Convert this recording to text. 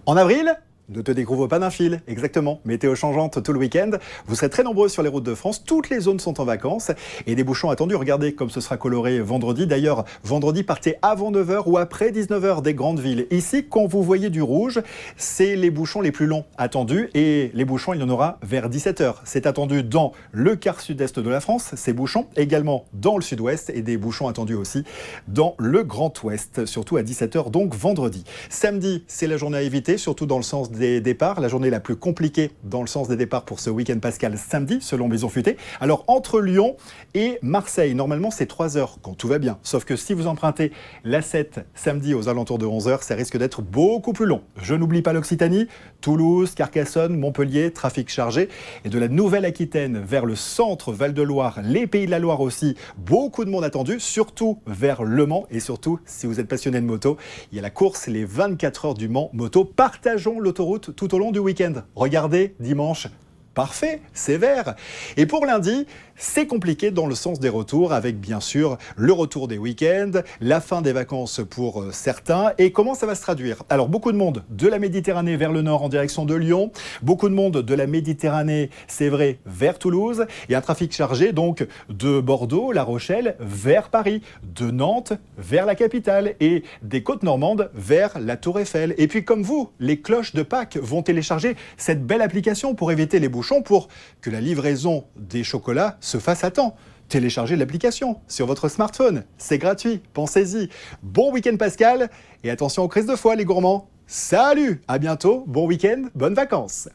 En avril, ne te découvre pas d'un fil, exactement. Météo changeante tout le week-end. Vous serez très nombreux sur les routes de France. Toutes les zones sont en vacances et des bouchons attendus. Regardez comme ce sera coloré vendredi. D'ailleurs, vendredi, partez avant 9h ou après 19h des grandes villes. Ici, quand vous voyez du rouge, c'est les bouchons les plus longs attendus. Et les bouchons, il y en aura vers 17h. C'est attendu dans le quart sud-est de la France, ces bouchons. Également dans le sud-ouest et des bouchons attendus aussi dans le grand ouest, surtout à 17h, donc vendredi. Samedi, c'est la journée à éviter, surtout dans le sens des départs, la journée la plus compliquée dans le sens des départs pour ce week-end pascal samedi, selon Maison Futée. Alors, entre Lyon et Marseille, normalement, c'est 3 heures quand tout va bien. Sauf que si vous empruntez l'A7 samedi aux alentours de 11 heures, ça risque d'être beaucoup plus long. Je n'oublie pas l'Occitanie, Toulouse, Carcassonne, Montpellier, trafic chargé. Et de la Nouvelle-Aquitaine vers le centre, Val-de-Loire, les Pays de la Loire aussi, beaucoup de monde attendu, surtout vers Le Mans. Et surtout, si vous êtes passionné de moto, il y a la course, les 24 heures du Mans moto. Partageons l'autoroute tout au long du week-end. Regardez, dimanche, parfait, c'est vert. Et pour lundi, c'est compliqué dans le sens des retours, avec bien sûr le retour des week-ends, la fin des vacances pour certains. Et comment ça va se traduire? Alors, beaucoup de monde de la Méditerranée vers le nord en direction de Lyon, beaucoup de monde de la Méditerranée, c'est vrai, vers Toulouse, et un trafic chargé donc de Bordeaux, La Rochelle, vers Paris, de Nantes vers la capitale, et des côtes normandes vers la Tour Eiffel. Et puis comme vous, les cloches de Pâques vont télécharger cette belle application pour éviter les bouchons, pour que la livraison des chocolats se fasse à temps. Téléchargez l'application sur votre smartphone, c'est gratuit, pensez-y. Bon week-end Pascal, et attention aux crises de foie les gourmands. Salut, à bientôt, bon week-end, bonnes vacances.